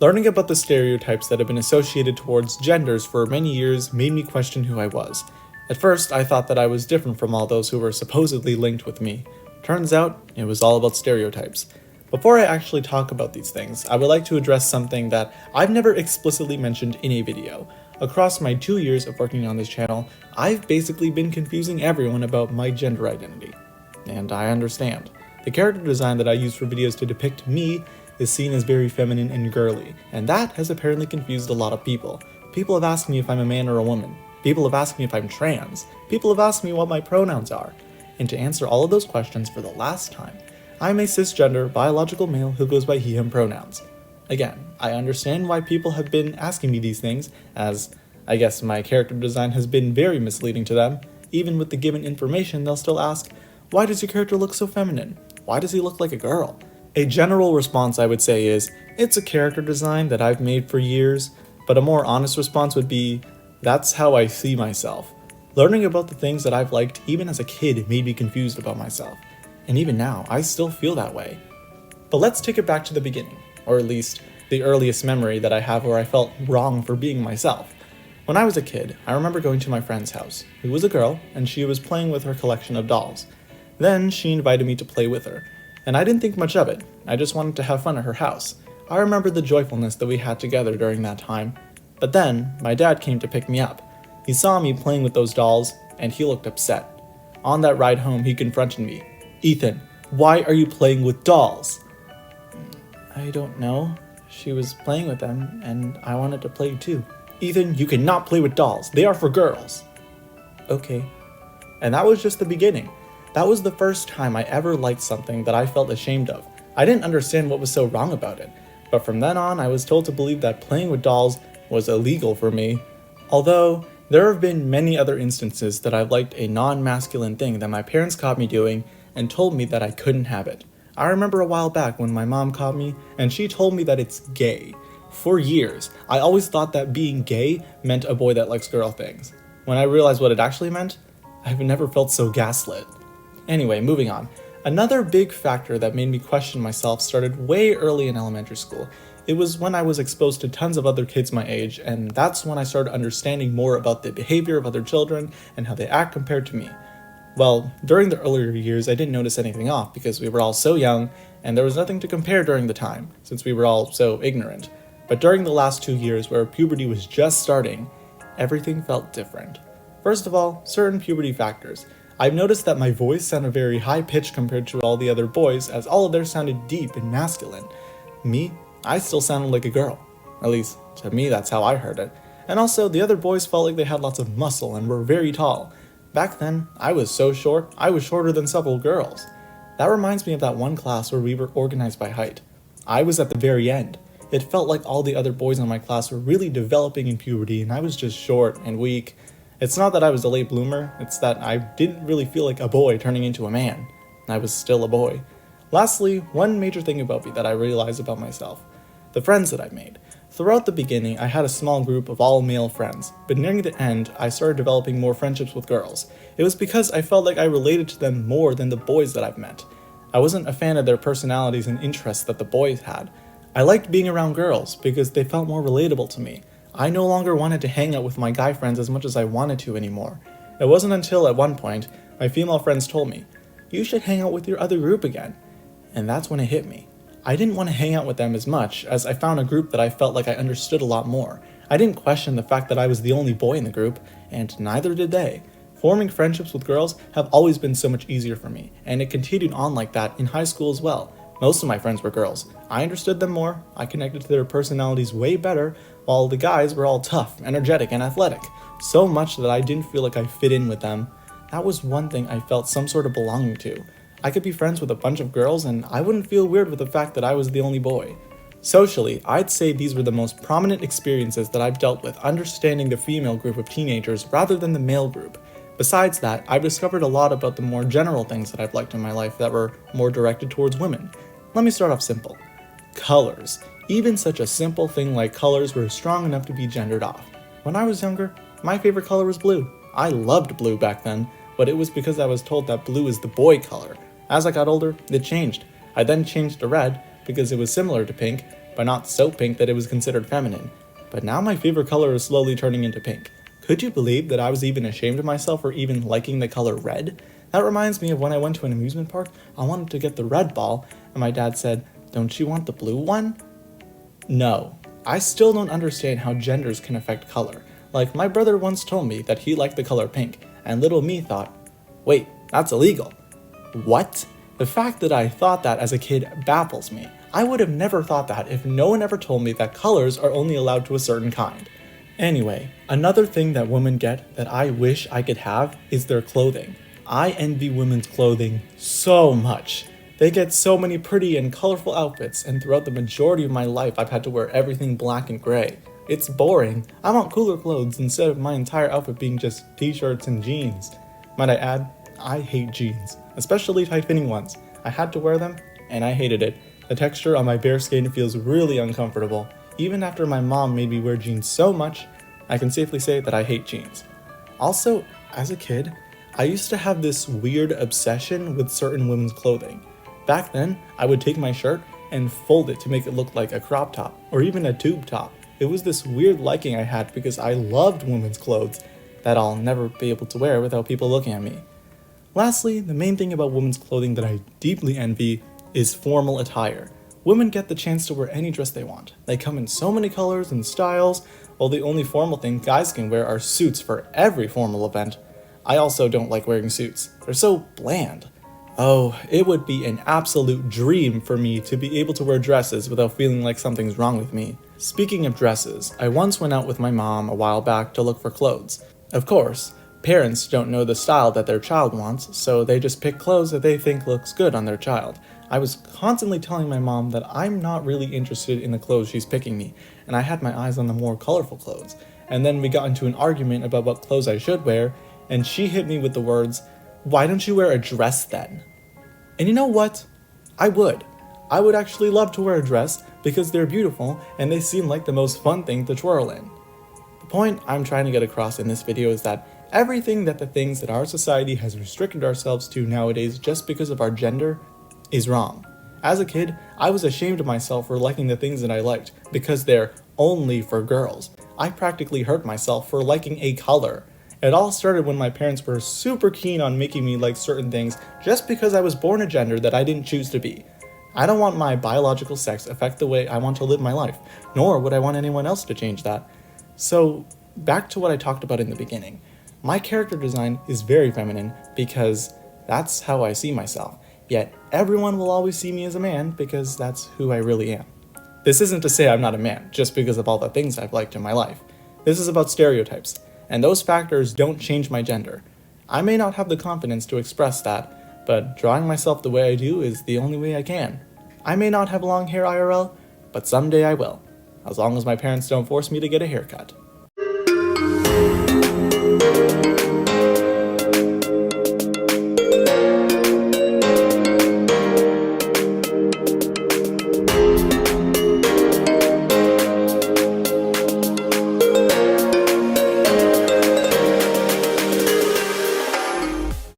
Learning about the stereotypes that have been associated towards genders for many years made me question who I was. At first, I thought that I was different from all those who were supposedly linked with me. Turns out, it was all about stereotypes. Before I actually talk about these things, I would like to address something that I've never explicitly mentioned in a video. Across my 2 years of working on this channel, I've basically been confusing everyone about my gender identity. And I understand. The character design that I use for videos to depict me is seen as very feminine and girly, and that has apparently confused a lot of people. People have asked me if I'm a man or a woman. People have asked me if I'm trans. People have asked me what my pronouns are. And to answer all of those questions for the last time, I'm a cisgender, biological male who goes by he/him pronouns. Again, I understand why people have been asking me these things, as I guess my character design has been very misleading to them. Even with the given information, they'll still ask, why does your character look so feminine? Why does he look like a girl? A general response I would say is, it's a character design that I've made for years, but a more honest response would be, that's how I see myself. Learning about the things that I've liked even as a kid made me confused about myself. And even now, I still feel that way. But let's take it back to the beginning, or at least the earliest memory that I have where I felt wrong for being myself. When I was a kid, I remember going to my friend's house, who was a girl, and she was playing with her collection of dolls. Then she invited me to play with her, and I didn't think much of it. I just wanted to have fun at her house. I remember the joyfulness that we had together during that time. But then, my dad came to pick me up. He saw me playing with those dolls, and he looked upset. On that ride home, he confronted me. Ethan, why are you playing with dolls? I don't know. She was playing with them, and I wanted to play too. Ethan, you cannot play with dolls. They are for girls. Okay. And that was just the beginning. That was the first time I ever liked something that I felt ashamed of. I didn't understand what was so wrong about it. But from then on, I was told to believe that playing with dolls was illegal for me. Although, there have been many other instances that I've liked a non-masculine thing that my parents caught me doing and told me that I couldn't have it. I remember a while back when my mom caught me and she told me that it's gay. For years, I always thought that being gay meant a boy that likes girl things. When I realized what it actually meant, I've never felt so gaslit. Anyway, moving on. Another big factor that made me question myself started way early in elementary school. It was when I was exposed to tons of other kids my age, and that's when I started understanding more about the behavior of other children and how they act compared to me. Well, during the earlier years, I didn't notice anything off because we were all so young, and there was nothing to compare during the time, since we were all so ignorant. But during the last 2 years, where puberty was just starting, everything felt different. First of all, certain puberty factors. I've noticed that my voice sounded very high-pitched compared to all the other boys, as all of theirs sounded deep and masculine. Me, I still sounded like a girl. At least, to me, that's how I heard it. And also, the other boys felt like they had lots of muscle and were very tall. Back then, I was so short, I was shorter than several girls. That reminds me of that one class where we were organized by height. I was at the very end. It felt like all the other boys in my class were really developing in puberty and I was just short and weak. It's not that I was a late bloomer, it's that I didn't really feel like a boy turning into a man. I was still a boy. Lastly, one major thing about me that I realized about myself. The friends that I made. Throughout the beginning, I had a small group of all male friends, but nearing the end, I started developing more friendships with girls. It was because I felt like I related to them more than the boys that I've met. I wasn't a fan of their personalities and interests that the boys had. I liked being around girls because they felt more relatable to me. I no longer wanted to hang out with my guy friends as much as I wanted to anymore. It wasn't until at one point, my female friends told me, you should hang out with your other group again. And that's when it hit me. I didn't want to hang out with them as much, as I found a group that I felt like I understood a lot more. I didn't question the fact that I was the only boy in the group, and neither did they. Forming friendships with girls have always been so much easier for me, and it continued on like that in high school as well. Most of my friends were girls. I understood them more, I connected to their personalities way better, while the guys were all tough, energetic, and athletic. So much that I didn't feel like I fit in with them. That was one thing I felt some sort of belonging to. I could be friends with a bunch of girls and I wouldn't feel weird with the fact that I was the only boy. Socially, I'd say these were the most prominent experiences that I've dealt with understanding the female group of teenagers rather than the male group. Besides that, I've discovered a lot about the more general things that I've liked in my life that were more directed towards women. Let me start off simple. Colors. Even such a simple thing like colors were strong enough to be gendered off. When I was younger, my favorite color was blue. I loved blue back then, but it was because I was told that blue is the boy color. As I got older, it changed. I then changed to red because it was similar to pink, but not so pink that it was considered feminine. But now my favorite color is slowly turning into pink. Could you believe that I was even ashamed of myself for even liking the color red? That reminds me of when I went to an amusement park. I wanted to get the red ball, and my dad said, "Don't you want the blue one?" No. I still don't understand how genders can affect color. Like, my brother once told me that he liked the color pink, and little me thought, wait, that's illegal. What? The fact that I thought that as a kid baffles me. I would have never thought that if no one ever told me that colors are only allowed to a certain kind. Anyway, another thing that women get that I wish I could have is their clothing. I envy women's clothing so much. They get so many pretty and colorful outfits, and throughout the majority of my life I've had to wear everything black and gray. It's boring. I want cooler clothes instead of my entire outfit being just t-shirts and jeans. Might I add, I hate jeans, especially tight-fitting ones. I had to wear them, and I hated it. The texture on my bare skin feels really uncomfortable. Even after my mom made me wear jeans so much, I can safely say that I hate jeans. Also, as a kid, I used to have this weird obsession with certain women's clothing. Back then, I would take my shirt and fold it to make it look like a crop top, or even a tube top. It was this weird liking I had because I loved women's clothes that I'll never be able to wear without people looking at me. Lastly, the main thing about women's clothing that I deeply envy is formal attire. Women get the chance to wear any dress they want. They come in so many colors and styles, while the only formal thing guys can wear are suits for every formal event. I also don't like wearing suits. They're so bland. Oh, it would be an absolute dream for me to be able to wear dresses without feeling like something's wrong with me. Speaking of dresses, I once went out with my mom a while back to look for clothes. Of course, parents don't know the style that their child wants, so they just pick clothes that they think looks good on their child. I was constantly telling my mom that I'm not really interested in the clothes she's picking me, and I had my eyes on the more colorful clothes. And then we got into an argument about what clothes I should wear, and she hit me with the words, "Why don't you wear a dress then?" And you know what? I would. I would actually love to wear a dress because they're beautiful and they seem like the most fun thing to twirl in. The point I'm trying to get across in this video is that everything that the things that our society has restricted ourselves to nowadays just because of our gender is wrong. As a kid, I was ashamed of myself for liking the things that I liked because they're only for girls. I practically hurt myself for liking a color. It all started when my parents were super keen on making me like certain things just because I was born a gender that I didn't choose to be. I don't want my biological sex affect the way I want to live my life, nor would I want anyone else to change that. So, back to what I talked about in the beginning. My character design is very feminine because that's how I see myself, yet everyone will always see me as a man because that's who I really am. This isn't to say I'm not a man just because of all the things I've liked in my life. This is about stereotypes. And those factors don't change my gender. I may not have the confidence to express that, but drawing myself the way I do is the only way I can. I may not have long hair IRL, but someday I will, as long as my parents don't force me to get a haircut.